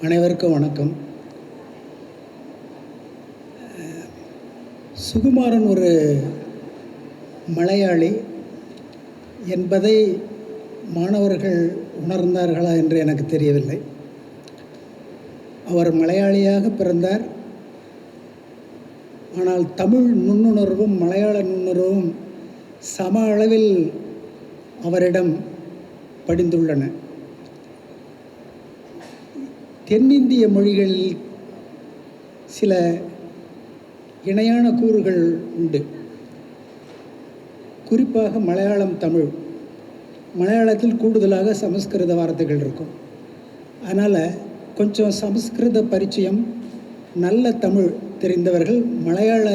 அனைவருக்கும் வணக்கம். சுகுமாரன் ஒரு மலையாளி என்பதை மாணவர்கள் உணர்ந்தார்களா என்று எனக்கு தெரியவில்லை. அவர் மலையாளியாக பிறந்தார். ஆனால் தமிழ் நுண்ணுணர்வும் மலையாள நுண்ணுணர்வும் சம அளவில் அவரிடம் படிந்துள்ளன. தென்னிந்திய மொழிகளில் சில இணையான கூறுகள் உண்டு. குறிப்பாக மலையாளம், தமிழ். மலையாளத்தில் கூடுதலாக சமஸ்கிருத வார்த்தைகள் இருக்கும். அதனால் கொஞ்சம் சமஸ்கிருத பரிச்சயம், நல்ல தமிழ் தெரிந்தவர்கள் மலையாள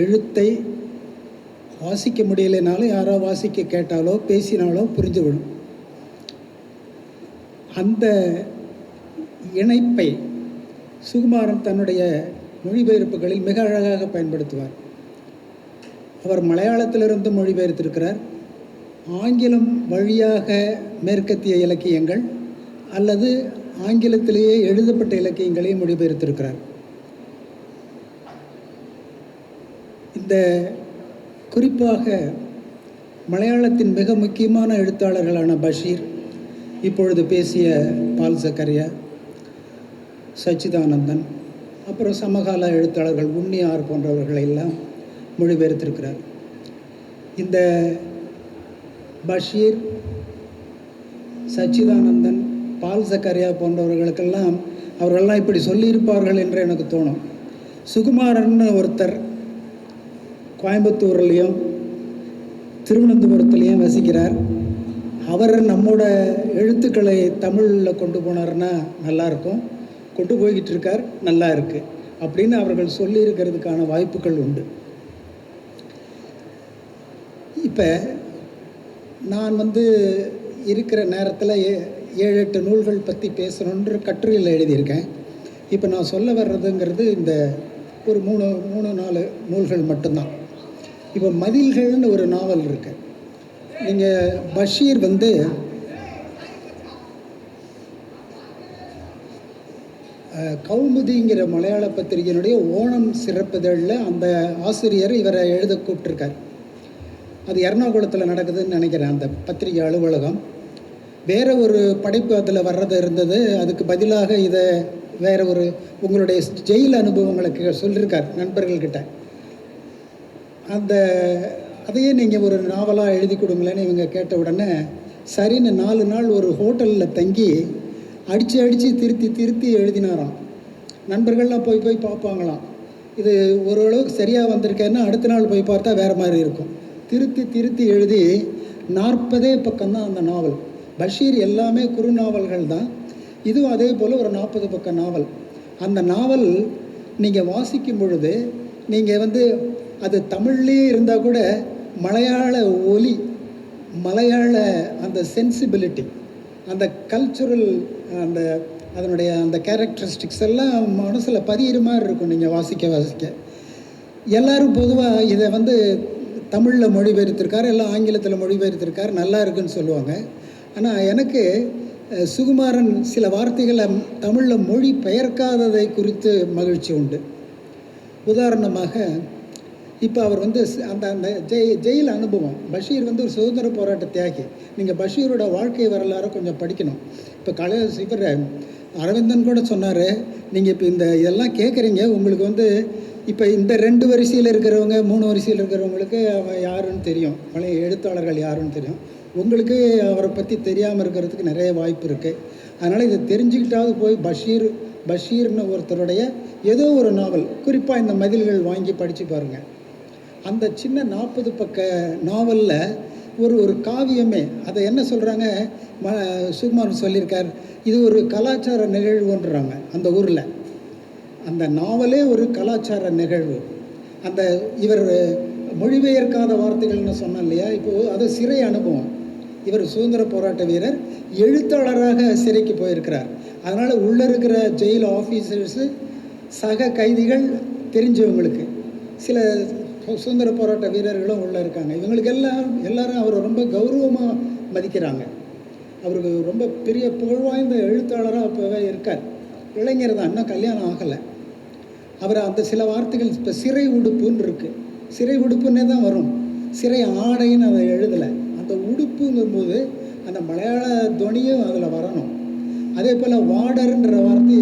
எழுத்தை வாசிக்க முடியலைனாலும் யாரோ வாசிக்க கேட்டாலோ பேசினாலோ புரிந்துவிடும். அந்த இணைப்பை சுகுமாரன் தன்னுடைய மொழிபெயர்ப்புகளில் மிக அழகாக பயன்படுத்துவார். அவர் மலையாளத்திலிருந்து மொழிபெயர்த்திருக்கிறார். ஆங்கிலம் வழியாக மேற்கத்திய இலக்கியங்கள் அல்லது ஆங்கிலத்திலேயே எழுதப்பட்ட இலக்கியங்களையும் மொழிபெயர்த்திருக்கிறார். இந்த குறிப்பாக மலையாளத்தின் மிக முக்கியமான எழுத்தாளர்களான பஷீர், இப்பொழுது பேசிய பால் சக்கரியா, சச்சிதானந்தன், அப்புறம் சமகால எழுத்தாளர்கள் உன்னியார் போன்றவர்களை எல்லாம் மொழிபெயர்த்திருக்கிறார். இந்த பஷீர், சச்சிதானந்தன், பால் சக்கரியா போன்றவர்களுக்கெல்லாம் அவர்களெல்லாம் இப்படி சொல்லியிருப்பார்கள் என்று எனக்கு தோணும். சுகுமாரன் ஒருத்தர் கோயம்புத்தூர்லேயும் திருவனந்தபுரத்துலேயும் வசிக்கிறார். அவர் நம்மோட எழுத்துக்களை தமிழில் கொண்டு போனார்னா நல்லாயிருக்கும், கொண்டு போய்கிட்டு இருக்கார், நல்லா இருக்குது அப்படின்னு அவர்கள் சொல்லியிருக்கிறதுக்கான வாய்ப்புகள் உண்டு. இப்போ நான் இருக்கிற நேரத்தில் 7-8 நூல்கள் பற்றி பேசணுன்ற கட்டுரையில் எழுதியிருக்கேன். இப்போ நான் சொல்ல வர்றதுங்கிறது இந்த ஒரு 3-4 நூல்கள் மட்டும்தான். இப்போ மதில்கள்னு ஒரு நாவல் இருக்கு. நீங்கள் பஷீர் கௌமுதிங்கிற மலையாள பத்திரிகையினுடைய ஓணம் சிறப்புதழில் அந்த ஆசிரியர் இவரை எழுத கூப்பிட்டுருக்கார். அது எர்ணாகுளத்தில் நடக்குதுன்னு நினைக்கிறேன். அந்த பத்திரிகை அலுவலகம் வேறு ஒரு படைப்பு அதில் வர்றது இருந்தது. அதுக்கு பதிலாக இதை வேறு ஒரு உங்களுடைய ஜெயில் அனுபவங்களுக்கு சொல்லியிருக்கார் நண்பர்கள்கிட்ட. அதையே நீங்கள் ஒரு நாவலாக எழுதி கொடுங்களேன்னு இவங்க கேட்ட உடனே சரின்னு 4 நாள் ஒரு ஹோட்டலில் தங்கி அடித்து திருத்தி எழுதினாராம். நண்பர்கள்லாம் போய் பார்ப்பாங்களாம். இது ஓரளவுக்கு சரியாக வந்திருக்கேன்னா அடுத்த நாள் போய் பார்த்தா வேறு மாதிரி இருக்கும். திருத்தி எழுதி 40 பக்கம்தான் அந்த நாவல். பஷீர் எல்லாமே குறுநாவல்கள் தான். இதுவும் அதே போல் ஒரு 40 பக்க நாவல். அந்த நாவல் நீங்கள் வாசிக்கும் பொழுது நீங்கள் அது தமிழ்லேயே இருந்தால் கூட மலையாள ஒலி, மலையாள அந்த சென்சிபிலிட்டி, அந்த கல்ச்சுரல், அதனுடைய அந்த கேரக்டரிஸ்டிக்ஸ் எல்லாம் மனசில் பதிகிற மாதிரி இருக்கும் நீங்கள் வாசிக்க. எல்லோரும் பொதுவாக இதை தமிழில் மொழிபெயர்த்திருக்கார், எல்லாம் ஆங்கிலத்தில் மொழிபெயர்த்திருக்கார், நல்லா இருக்குன்னு சொல்லுவாங்க. ஆனால் எனக்கு சுகுமாரன் சில வார்த்தைகளை தமிழில் மொழி பெயர்க்காததை குறித்து மகிழ்ச்சி உண்டு. உதாரணமாக இப்போ அவர் அந்த ஜெயில் அனுபவம். பஷீர் ஒரு சுதந்திர போராட்ட தியாகி. நீங்கள் பஷீரோட வாழ்க்கை வரலாறு கொஞ்சம் படிக்கணும். இப்போ இவர் அரவிந்தன் கூட சொன்னார், நீங்கள் இப்போ இதெல்லாம் கேட்குறீங்க, உங்களுக்கு இப்போ இந்த 2 வரிசையில் இருக்கிறவங்க 3 வரிசையில் இருக்கிறவங்களுக்கு அவன் யாருன்னு தெரியும், பழைய எழுத்தாளர்கள் யாருன்னு தெரியும். உங்களுக்கு அவரை பற்றி தெரியாமல் இருக்கிறதுக்கு நிறைய வாய்ப்பு இருக்குது. அதனால் இதை தெரிஞ்சுக்கிட்டாவது போய் பஷீர்னு ஒருத்தருடைய ஏதோ ஒரு நாவல், குறிப்பாக இந்த மதில்கள் வாங்கி படித்து பாருங்கள். அந்த சின்ன 40 பக்க நாவலில் ஒரு காவியமே. அதை என்ன சொல்கிறாங்க, சுகுமாரன் சொல்லியிருக்கார், இது ஒரு கலாச்சார நிகழ்வுன்றாங்க அந்த ஊரில். அந்த நாவலே ஒரு கலாச்சார நிகழ்வு. அந்த இவர் மொழிபெயர்க்காத வார்த்தைகள்னு சொன்னோம் இல்லையா, இப்போது அது சிறை அனுபவம். இவர் சுதந்திர போராட்ட வீரர், எழுத்தாளராக சிறைக்கு போயிருக்கிறார். அதனால் உள்ளே இருக்கிற ஜெயில் ஆஃபீஸர்ஸு, சக கைதிகள் தெரிஞ்சவங்களுக்கு, சில சுதந்திர போராட்ட வீரர்களும் உள்ளே இருக்காங்க. இவங்களுக்கு எல்லாரும் அவரை ரொம்ப கௌரவமாக மதிக்கிறாங்க. அவருக்கு ரொம்ப பெரிய புகழ்வாய்ந்த எழுத்தாளராக அப்போவே இருக்கார். இளைஞர் தான், இன்னும் கல்யாணம் ஆகலை. அவர் அந்த சில வார்த்தைகள் இப்போ சிறை உடுப்புன்னு இருக்குது, சிறை உடுப்புன்னே தான் வரும், சிறை ஆடைன்னு அதை எழுதலை. அந்த உடுப்புங்கும்போது அந்த மலையாள துணியும் அதில் வரணும். அதே போல் வாடர்ன்ற வார்த்தை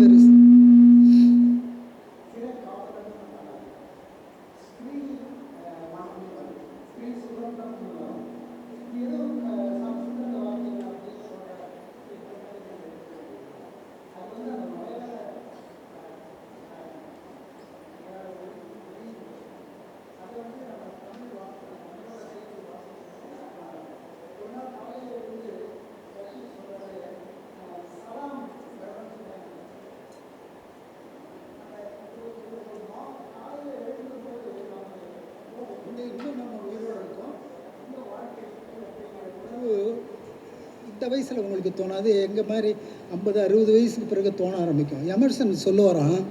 இந்த வயசில் உங்களுக்கு தோணாது, எங்கள் மாதிரி 50-60 வயசுக்கு பிறகு தோண ஆரம்பிக்கும். எமர்சன் சொல்லுவாராம்,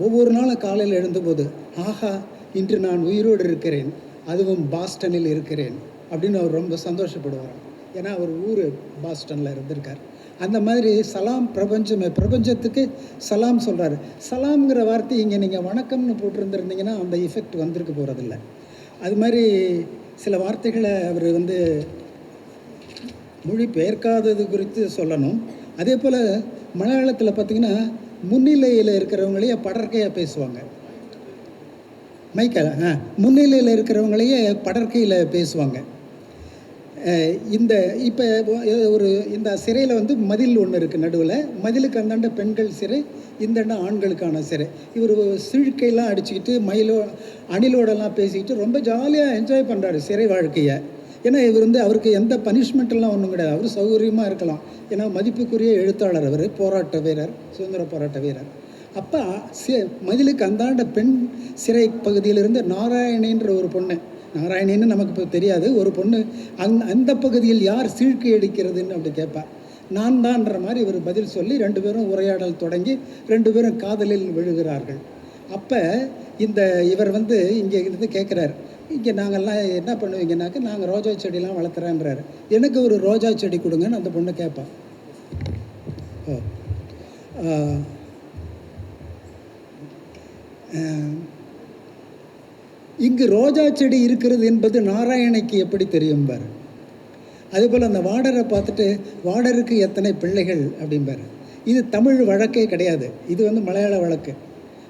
ஒவ்வொரு நாளும் காலையில் எழுந்தபோது, ஆஹா இன்று நான் உயிரோடு இருக்கிறேன், அதுவும் பாஸ்டனில் இருக்கிறேன் அப்படின்னு அவர் ரொம்ப சந்தோஷப்படுவாராம். ஏன்னா அவர் ஊர் பாஸ்டனில் இருந்திருக்கார். அந்த மாதிரி சலாம் பிரபஞ்சத்துக்கு சலாம் சொல்கிறாரு. சலாம்ங்கிற வார்த்தை இங்கே நீங்கள் வணக்கம்னு போட்டிருந்துருந்தீங்கன்னா அந்த எஃபெக்ட் வந்திருக்க போகிறதில்ல. அது மாதிரி சில வார்த்தைகளை அவர் மொழி பெயர்க்காதது குறித்து சொல்லணும். அதே போல் மலையாளத்தில் பார்த்திங்கன்னா முன்னிலையில் இருக்கிறவங்களையே படற்கையாக பேசுவாங்க. முன்னிலையில் இருக்கிறவங்களையே படற்கையில் பேசுவாங்க. இப்போ இந்த சிறையில் மதில் ஒன்று இருக்குது, நடுவில் மதிலுக்கு அந்தாண்ட பெண்கள் சிறை, இந்தாண்ட ஆண்களுக்கான சிறை. இவர் சிழுக்கையெல்லாம் அடிச்சுக்கிட்டு அணிலோடெல்லாம் பேசிக்கிட்டு ரொம்ப ஜாலியாக என்ஜாய் பண்ணுறாரு சிறை வாழ்க்கையை. ஏன்னா இவர் அவருக்கு எந்த பனிஷ்மெண்ட்டெல்லாம் ஒன்றும் கிடையாது, அவர் சௌகரியமாக இருக்கலாம். ஏன்னா மதிப்புக்குரிய எழுத்தாளர், அவர் போராட்ட வீரர், சுதந்திர போராட்ட வீரர். அப்போ மதிலுக்கு அந்தாண்ட பெண் சிறை பகுதியிலிருந்து நாராயணின்ற ஒரு பொண்ணு, நாராயணின்னு நமக்கு இப்போ தெரியாது, ஒரு பொண்ணு அந்த பகுதியில் யார் சீழ்க்கை அடிக்கிறதுன்னு அப்படி கேட்பார். நான் தான்ன்ற மாதிரி இவர் பதில் சொல்லி 2 பேரும் உரையாடல் தொடங்கி 2 பேரும் காதலில் விழுகிறார்கள். அப்போ இவர் இங்கே இருந்து கேட்குறாரு, இங்கே நாங்கள்லாம் என்ன பண்ணுவீங்கன்னாக்க, நாங்கள் ரோஜா செடியெலாம் வளர்த்துறேன்றாரு. எனக்கு ஒரு ரோஜா செடி கொடுங்கன்னு அந்த பொண்ணு கேட்பான். இங்கு ரோஜா செடி இருக்கிறது என்பது நாராயணிக்கு எப்படி தெரியும் பாரு. அதுபோல் அந்த வாடரை பார்த்துட்டு, வாடருக்கு எத்தனை பிள்ளைகள் அப்படிம்பாரு. இது தமிழ் வழக்கே கிடையாது, இது மலையாள வழக்கு.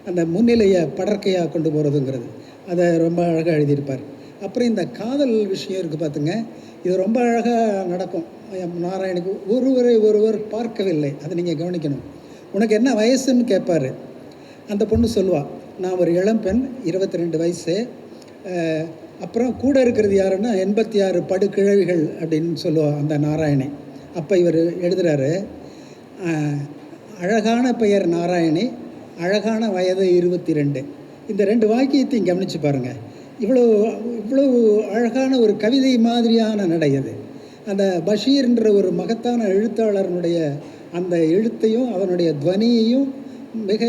அந்த முன்னிலையை படற்கையாக கொண்டு போகிறதுங்கிறது அதை ரொம்ப அழகாக எழுதியிருப்பார். அப்புறம் இந்த காதல் விஷயம் இருக்குது பார்த்துங்க, இது ரொம்ப அழகாக நடக்கும். நாராயணுக்கு ஒருவர் பார்க்கவில்லை, அதை நீங்கள் கவனிக்கணும். உனக்கு என்ன வயசுன்னு கேட்பார். அந்த பொண்ணு சொல்லுவாள், நான் ஒரு இளம்பெண், 22 வயசு. அப்புறம் கூட இருக்கிறது யாருன்னா 86 படுகிழவிகள் அப்படின்னு சொல்லுவாள் அந்த நாராயணி. அப்போ இவர் எழுதுகிறாரு, அழகான பெயர் நாராயணி, அழகான வயது 22. இந்த 2 வாக்கியத்தையும் கவனித்து பாருங்கள். இவ்வளோ அழகான ஒரு கவிதை மாதிரியான நடை அது. அந்த பஷீர்ன்ற ஒரு மகத்தான எழுத்தாளருடைய அந்த எழுத்தையும் அவனுடைய துவனியையும் மிக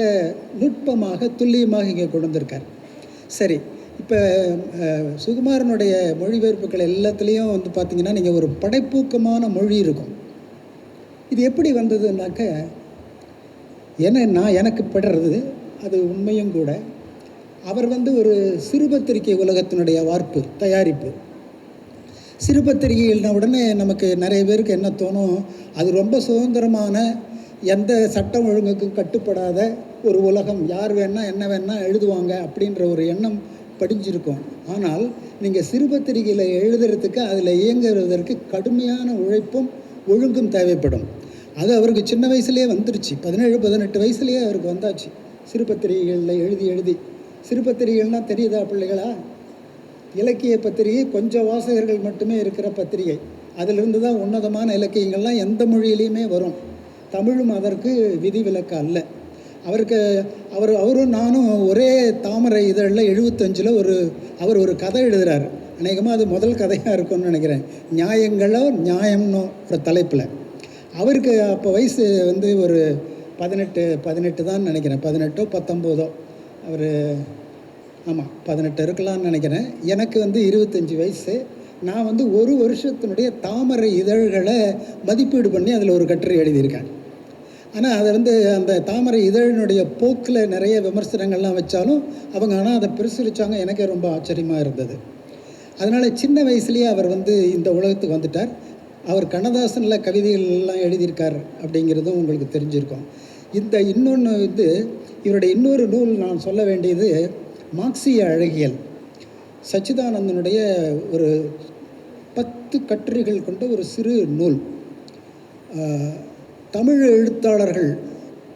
நுட்பமாக துல்லியமாக இங்கே கொண்டு வந்திருக்கார். சரி, இப்போ சுகுமாரனுடைய மொழிபெயர்ப்புகள் எல்லாத்துலேயும் பார்த்திங்கன்னா நீங்கள் ஒரு படைப்பூக்கமான மொழி இருக்கும். இது எப்படி வந்ததுன்னாக்க, எனக்கு படுறது அது உண்மையும் கூட. அவர் ஒரு சிறுபத்திரிகை உலகத்தினுடைய வார்ப்பு தயாரிப்பு. சிறுபத்திரிகைகள்னா உடனே நமக்கு நிறைய பேருக்கு என்ன தோணும், அது ரொம்ப சுதந்திரமான, எந்த சட்டம் ஒழுங்குக்கும் கட்டுப்படாத ஒரு உலகம், யார் வேணால் என்ன வேணால் எழுதுவாங்க அப்படின்ற ஒரு எண்ணம் படிஞ்சிருக்கும். ஆனால் நீங்கள் சிறுபத்திரிகையில் எழுதுறதுக்கு, அதில் இயங்குவதற்கு கடுமையான உழைப்பும் ஒழுங்கும் தேவைப்படும். அது அவருக்கு சின்ன வயசுலேயே வந்துருச்சு, 17-18 வயசுலேயே அவருக்கு வந்தாச்சு. சிறுபத்திரிகைகளில் எழுதி சிறுபத்திரிகைகள்னால் தெரியுதா பிள்ளைகளா? இலக்கிய பத்திரிகை கொஞ்சம் வாசகர்கள் மட்டுமே இருக்கிற பத்திரிகை. அதிலிருந்து தான் உன்னதமான இலக்கியங்கள்லாம் எந்த மொழியிலையுமே வரும். தமிழும் அதற்கு விதிவிலக்கு அல்ல. அவரும் நானும் ஒரே தாமரை இதழில் 75 அவர் ஒரு கதை எழுதுகிறார். அநேகமாக அது முதல் கதையாக இருக்கும்னு நினைக்கிறேன். நியாயங்களோ நியாயம்னோ ஒரு தலைப்பில். அவருக்கு அப்போ வயசு ஒரு 18 தான் நினைக்கிறேன், 18-19. அவர் 18 இருக்கலாம்னு நினைக்கிறேன். எனக்கு 25 வயசு. நான் வந்து ஒரு வருஷத்தினுடைய தாமரை இதழ்களை மதிப்பீடு பண்ணி அதில் ஒரு கட்டுரை எழுதியிருக்கேன். ஆனால் அதை வந்து அந்த தாமரை இதழினுடைய போக்கில் நிறைய விமர்சனங்கள்லாம் வச்சாலும் அவங்க ஆனால் அதை பிரசுரித்தாங்க. எனக்கே ரொம்ப ஆச்சரியமாக இருந்தது. அதனால் சின்ன வயசுலேயே அவர் வந்து இந்த உலகத்துக்கு வந்துட்டார். அவர் கண்ணதாசனில் கவிதைகள்லாம் எழுதியிருக்கார் அப்படிங்கிறதும் உங்களுக்கு தெரிஞ்சிருக்கும். இந்த இன்னொன்று வந்து இவருடைய இன்னொரு நூல் நான் சொல்ல வேண்டியது மார்க்சிய அழகியல். சச்சிதானந்தனுடைய ஒரு 10 கட்டுரைகள் கொண்ட ஒரு சிறு நூல். தமிழ் எழுத்தாளர்கள்,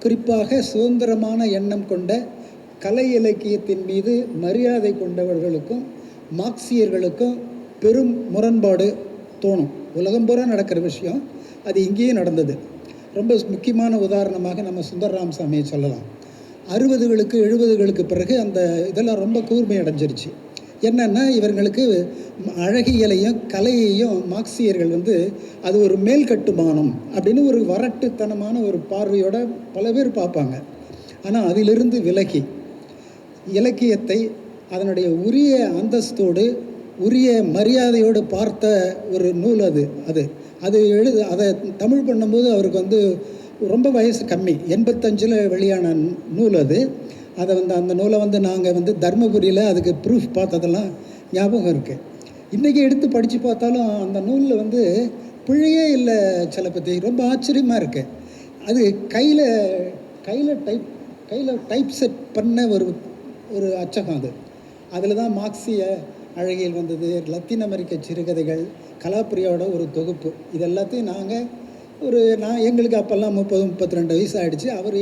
குறிப்பாக சுதந்திரமான எண்ணம் கொண்ட கலை இலக்கியத்தின் மீது மரியாதை கொண்டவர்களுக்கும் மார்க்சியர்களுக்கும் பெரும் முரண்பாடு தோணும். உலகம் பூரா நடக்கிற விஷயம், அது இங்கேயும் நடந்தது. ரொம்ப முக்கியமான உதாரணமாக நம்ம சுந்தர ராமசாமியை சொல்லலாம். 60களுக்கு 70களுக்கு பிறகு அந்த இதெல்லாம் ரொம்ப கூர்மை அடைஞ்சிருச்சு. என்னென்னா இவர்களுக்கு அழகியலையும் கலையையும் மார்க்சியர்கள் வந்து அது ஒரு மேல் கட்டுமானம் அப்படின்னு ஒரு வரட்டுத்தனமான ஒரு பார்வையோட பல பேர் பார்ப்பாங்க. ஆனால் அதிலிருந்து விலகி இலக்கியத்தை அதனுடைய உரிய அந்தஸ்தோடு உரிய மரியாதையோடு பார்த்த ஒரு நூல் அது. அதை தமிழ் பண்ணும்போது அவருக்கு வந்து ரொம்ப வயசு கம்மி, 85 வெளியான நூல் அது. அதை வந்து அந்த நூலை வந்து நாங்கள் வந்து தர்மபுரியில் அதுக்கு ப்ரூஃப் பார்த்ததெல்லாம் ஞாபகம் இருக்குது. இன்றைக்கி எடுத்து படித்து பார்த்தாலும் அந்த நூலில் வந்து பிழையே இல்லை. சில பற்றி ரொம்ப ஆச்சரியமாக இருக்குது. அது கையில் டைப் செட் பண்ண ஒரு அச்சகம் அது. அதில் தான் மார்க்சிய அழகியல் வந்தது, லத்தீன் அமெரிக்க சிறுகதைகள், கலாப்பிரியாவோட ஒரு தொகுப்பு. இது எல்லாத்தையும் நான் எங்களுக்கு அப்போல்லாம் 30-32 வயசு ஆகிடுச்சு. அவர்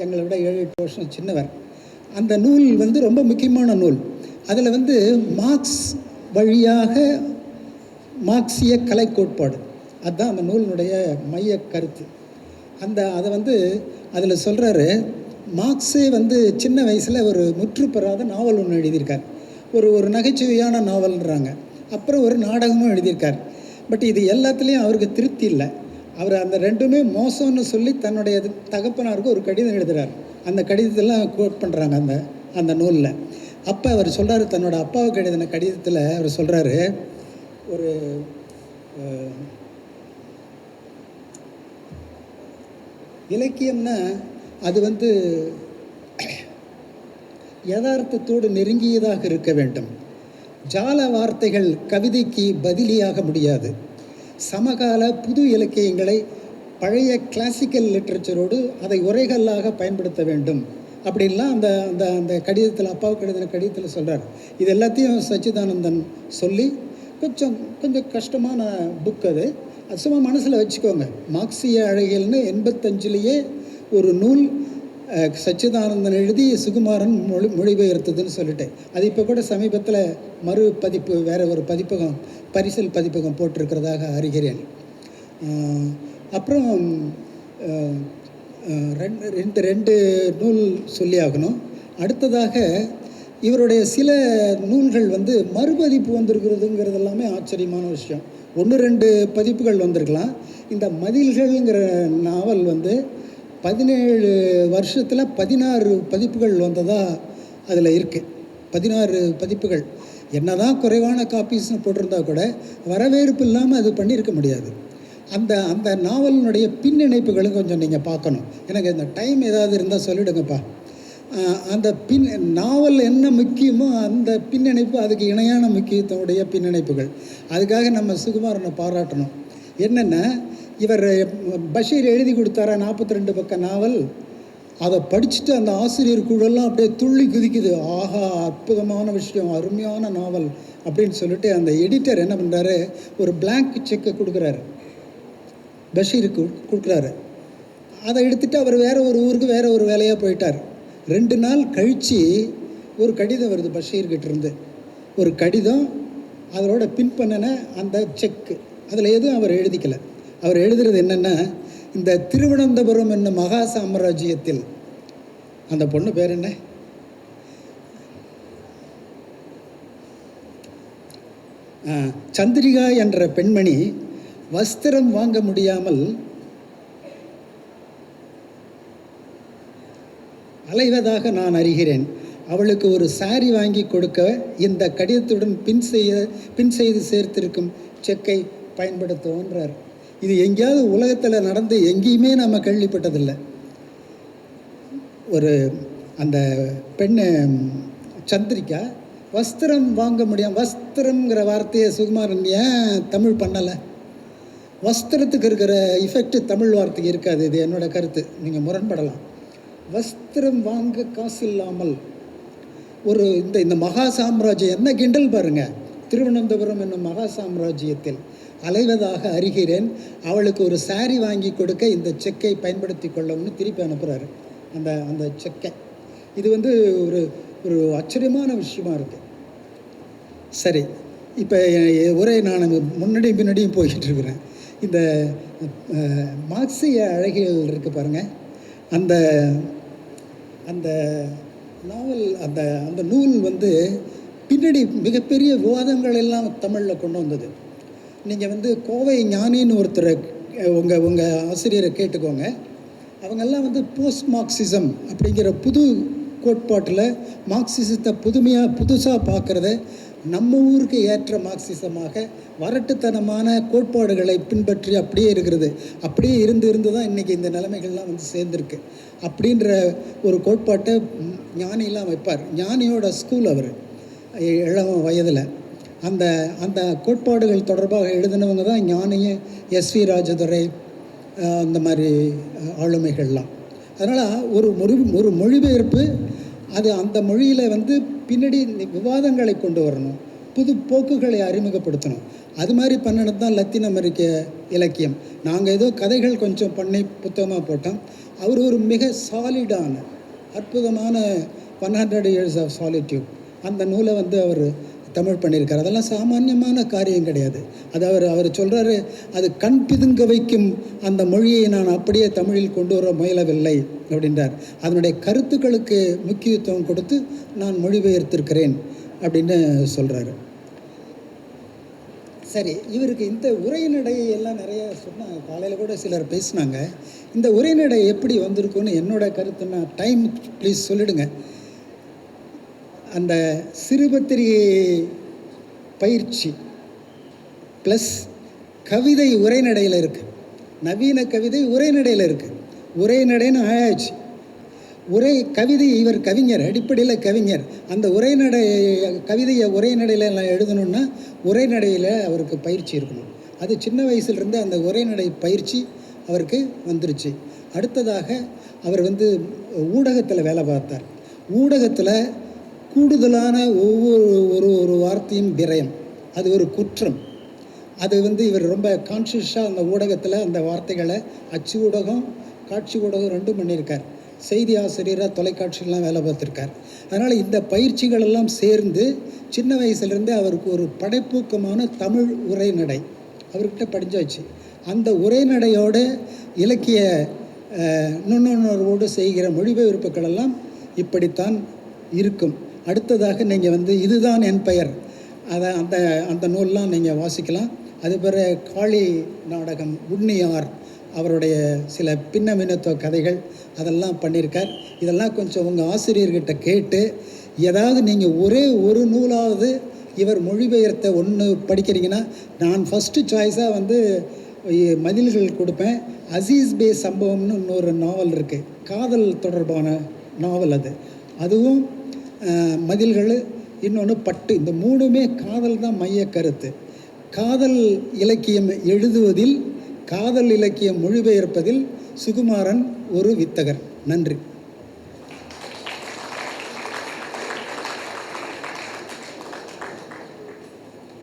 எங்களை விட 7-8 வருஷம் சின்னவர். அந்த நூல் வந்து ரொம்ப முக்கியமான நூல். அதில் வந்து மார்க்ஸ் வழியாக மார்க்சிய கலை கோட்பாடு, அதுதான் அந்த நூலினுடைய மைய கருத்து. அதை வந்து அதில் சொல்கிறாரு, மார்க்ஸே வந்து சின்ன வயசில் ஒரு முற்று பெறாத நாவல் ஒன்று எழுதியிருக்கார். ஒரு நகைச்சுவையான நாவல்ன்றாங்க. அப்புறம் ஒரு நாடகமும் எழுதியிருக்கார். பட் இது எல்லாத்துலேயும் அவருக்கு திருப்தி இல்லை. அவர் அந்த ரெண்டுமே மோசம்னு சொல்லி தன்னுடைய தகப்பனாருக்கு ஒரு கடிதம் எழுதுகிறார். அந்த கடிதத்தெல்லாம் கோட் பண்ணுறாங்க அந்த நூலில். அப்போ அவர் சொல்கிறார், தன்னோட அப்பாவுக்கு எழுதின கடிதத்தில் அவர் சொல்கிறாரு, ஒரு இலக்கியம்னா அது வந்து யதார்த்தத்தோடு நெருங்கியதாக இருக்க வேண்டும். ஜால வார்த்தைகள் கவிதைக்கு பதிலியாக முடியாது. சமகால புது இலக்கியங்களை பழைய கிளாசிக்கல் லிட்ரேச்சரோடு அதை உரைகளாக பயன்படுத்த வேண்டும் அப்படின்லாம் அந்த கடிதத்தில், அப்பாவுக்கு எழுதின கடிதத்தில் சொல்கிறார். இது எல்லாத்தையும் சச்சிதானந்தன் சொல்லி கொஞ்சம் கஷ்டமான புக் அது சும்மா மனசில் வச்சுக்கோங்க. மார்க்சிய அழகியல்னு 85லேயே ஒரு நூல் சச்சிதானந்தன் எழுதி சுகுமாரன் மொழிபெயர்த்ததுன்னு சொல்லிட்டு, அது இப்போ கூட சமீபத்தில் மறு பதிப்பு வேறு ஒரு பதிப்பகம், பரிசல் பதிப்பகம் போட்டிருக்கிறதாக அறிகிறேன். அப்புறம் ரெண்டு நூல் சொல்லி ஆகணும். அடுத்ததாக இவருடைய சில நூல்கள் வந்து மறுபதிப்பு வந்திருக்கிறதுங்கிறது எல்லாமே ஆச்சரியமான விஷயம். 1-2 பதிப்புகள் வந்திருக்கலாம். இந்த மதில்கள்ங்கிற நாவல் வந்து 17 வருஷத்தில் 16 பதிப்புகள் வந்ததாக அதில் இருக்குது. 16 பதிப்புகள். என்ன தான் குறைவான காப்பீஸ்னு போட்டிருந்தா கூட வரவேற்பு இல்லாமல் அது பண்ணியிருக்க முடியாது. அந்த நாவலினுடைய பின்னிணைப்புகளும் கொஞ்சம் நீங்கள் பார்க்கணும். எனக்கு இந்த டைம் ஏதாவது இருந்தால் சொல்லிவிடுங்கப்பா. அந்த நாவல் என்ன முக்கியமோ அந்த பின்னிணைப்பு, அதுக்கு இணையான முக்கியத்துவடைய பின்னிணைப்புகள். அதுக்காக நம்ம சுகுமாரனை பாராட்டணும். என்னென்னா, இவர் பஷீர் எழுதி கொடுத்தாரா 42 பக்க நாவல். அதை படிச்சுட்டு அந்த ஆசிரியர் குழுலாம் அப்படியே துள்ளி குதிக்குது. ஆஹா, அற்புதமான விஷயம், அருமையான நாவல் அப்படின்னு சொல்லிட்டு அந்த எடிட்டர் என்ன பண்ணுறாரு, ஒரு பிளாங்க் செக்கை கொடுக்குறாரு, பஷீருக்கு கொடுக்குறாரு. அதை எடுத்துகிட்டு அவர் வேறு ஒரு ஊருக்கு வேறு ஒரு வேலையாக போயிட்டார். 2 நாள் கழித்து ஒரு கடிதம் வருது பஷீர்கிட்ட இருந்து. ஒரு கடிதம், அதோட பின் பண்ணின அந்த செக்கு. அதில் எதுவும் அவர் எழுதிக்கலை. அவர் எழுதுறது என்னென்னா, இந்த திருவனந்தபுரம் என்னும் மகா சாம்ராஜ்யத்தில், அந்த பொண்ணு பேர் என்ன, சந்திரிகா என்ற பெண்மணி வஸ்திரம் வாங்க முடியாமல் அலைவதாக நான் அறிகிறேன். அவளுக்கு ஒரு சாரி வாங்கி கொடுக்க இந்த கடிதத்துடன் பின் செய்து சேர்த்திருக்கும் செக்கை பயன்படுத்துவோன்றார். இது எங்கேயாவது உலகத்தில் நடந்து எங்கேயுமே நம்ம கேள்விப்பட்டதில்லை. ஒரு அந்த பெண்ணு சந்திரிக்கா வஸ்திரம் வாங்க முடியும், வஸ்திரம்ங்கிற வார்த்தையை சுகுமாரன் ஏன் தமிழ் பண்ணலை? வஸ்திரத்துக்கு இருக்கிற இஃபெக்ட் தமிழ் வார்த்தைக்கு இருக்காது. இது என்னோட கருத்து, நீங்கள் முரண்படலாம். வஸ்திரம் வாங்க காசு இல்லாமல் ஒரு இந்த மகா சாம்ராஜ்யம் என்ன கிண்டல் பாருங்கள். திருவனந்தபுரம் என்னும் மகா சாம்ராஜ்யத்தில் அலைவதாக அறிகிறேன், அவளுக்கு ஒரு சாரி வாங்கி கொடுக்க இந்த செக்கை பயன்படுத்தி கொள்ளவும்னு திருப்பி அனுப்புகிறாரு அந்த செக்கை. இது ஒரு ஒரு ஆச்சரியமான விஷயமா இருக்குது. சரி, இப்போ ஒரே நான் முன்னாடியும் பின்னாடியும் போய்கிட்டு இருக்கிறேன். இந்த மார்க்சிய அழகியல் இருக்குது பாருங்கள், அந்த அந்த நாவல் அந்த நூல் பின்னாடி மிகப்பெரிய விவாதங்கள் எல்லாம் தமிழில் கொண்டு வந்தது. நீங்கள் கோவை ஞானின்னு ஒருத்தரை உங்கள் ஆசிரியரை கேட்டுக்கோங்க. அவங்கெல்லாம் போஸ்ட் மார்க்சிசம் அப்படிங்கிற புது கோட்பாட்டில் மார்க்சிசத்தை புதுசாக பார்க்குறத நம்ம ஊருக்கு ஏற்ற மார்க்சிசமாக வரட்டுத்தனமான கோட்பாடுகளை பின்பற்றி அப்படியே இருக்கிறது. அப்படியே இருந்து தான் இன்றைக்கி இந்த நிலைமைகள்லாம் சேர்ந்துருக்கு. அப்படின்ற ஒரு கோட்பாட்டை ஞானிலாம் வைப்பார். ஞானியோட ஸ்கூல் அவர் இளம் வயதில் அந்த கோட்பாடுகள் தொடர்பாக எழுதினவங்க தான் ஞானியும் எஸ்வி ராஜதுரை அந்த மாதிரி ஆளுமைகள்லாம். அதனால் ஒரு மொழிபெயர்ப்பு அது அந்த மொழியில் பின்னாடி விவாதங்களை கொண்டு வரணும், புது போக்குகளை அறிமுகப்படுத்தணும். அது மாதிரி பண்ணினது தான் லத்தீன் அமெரிக்க இலக்கியம். நாங்கள் ஏதோ கதைகள் கொஞ்சம் பண்ணி புத்தகமாக போட்டோம். அவர் ஒரு மிக சாலிடான அற்புதமான 100 Years of Solitude அந்த நூலை அவர் தமிழ் பண்ணியிருக்கார். அதெல்லாம் சாமானியமான காரியம் கிடையாது. அது அவர் சொல்கிறாரு, அது கண் பிதுங்க வைக்கும் அந்த மொழியை நான் அப்படியே தமிழில் கொண்டு வர முயலவில்லை அப்படின்றார். அதனுடைய கருத்துக்களுக்கு முக்கியத்துவம் கொடுத்து நான் மொழிபெயர்த்திருக்கிறேன் அப்படின்னு சொல்கிறாரு. சரி, இவருக்கு இந்த உரைநடை எல்லாம் நிறைய சொன்னாங்க. காலையில் கூட சிலர் பேசினாங்க. இந்த உரைநடை எப்படி வந்திருக்குன்னு என்னோட கருத்துன்னா, டைம் ப்ளீஸ் சொல்லிடுங்க. அந்த சிறுபத்திரிகை பயிற்சி ப்ளஸ் கவிதை உரைநடையில் இருக்குது. நவீன கவிதை உரைநடையில் இருக்குது. உரைநடைன்னு ஆயாச்சு. கவிதை இவர் கவிஞர், அடிப்படையில் கவிஞர். அந்த கவிதையை உரைநடையில் எல்லாம் எழுதணுன்னா உரைநடையில் அவருக்கு பயிற்சி இருக்கணும். அது சின்ன வயசுலேருந்து அந்த உரைநடை பயிற்சி அவருக்கு வந்துருச்சு. அடுத்ததாக அவர் ஊடகத்தில் வேலை பார்த்தார். ஊடகத்தில் கூடுதலான ஒரு வார்த்தையும் விரயம், அது ஒரு குற்றம். அது இவர் ரொம்ப கான்ஷியஸாக அந்த ஊடகத்தில் அந்த வார்த்தைகளை அச்சு ஊடகம் காட்சி ஊடகம் ரெண்டும் பண்ணியிருக்கார். செய்தி ஆசிரியராக தொலைக்காட்சியெலாம் வேலை பார்த்துருக்கார். அதனால் இந்த பயிற்சிகளெல்லாம் சேர்ந்து சின்ன வயசுலேருந்தே அவருக்கு ஒரு படைப்பூக்கமான தமிழ் உரைநடை அவர்கிட்ட படிஞ்சாச்சு. அந்த உரைநடையோட இலக்கிய நுண்ணுணர்வோடு செய்கிற மொழிபெயர்ப்புகளெல்லாம் இப்படித்தான் இருக்கும். அடுத்ததாக நீங்கள் இதுதான் என் பெயர், அந்த நூல்லாம் நீங்கள் வாசிக்கலாம். அது பிற காளி நாடகம், உண்ணியார் அவருடைய சில பின்னமினத்துவ கதைகள் அதெல்லாம் பண்ணியிருக்கார். இதெல்லாம் கொஞ்சம் உங்கள் ஆசிரியர்கிட்ட கேட்டு ஏதாவது நீங்கள் ஒரே ஒரு நூலாவது இவர் மொழிபெயர்த்த ஒன்று படிக்கிறீங்கன்னா, நான் ஃபஸ்ட்டு சாய்ஸாக மதில்கள் கொடுப்பேன். அசீஸ் பே சம்பவம்னு இன்னொரு நாவல் இருக்குது, காதல் தொடர்பான நாவல். அதுவும் மதில்கள், இன்னொன்று பட்டு. இந்த மூணுமே காதல் தான் மைய கருத்து. காதல் இலக்கியம் எழுதுவதில், காதல் இலக்கியம் மொழிபெயர்ப்பதில் சுகுமாரன் ஒரு வித்தகர். நன்றி.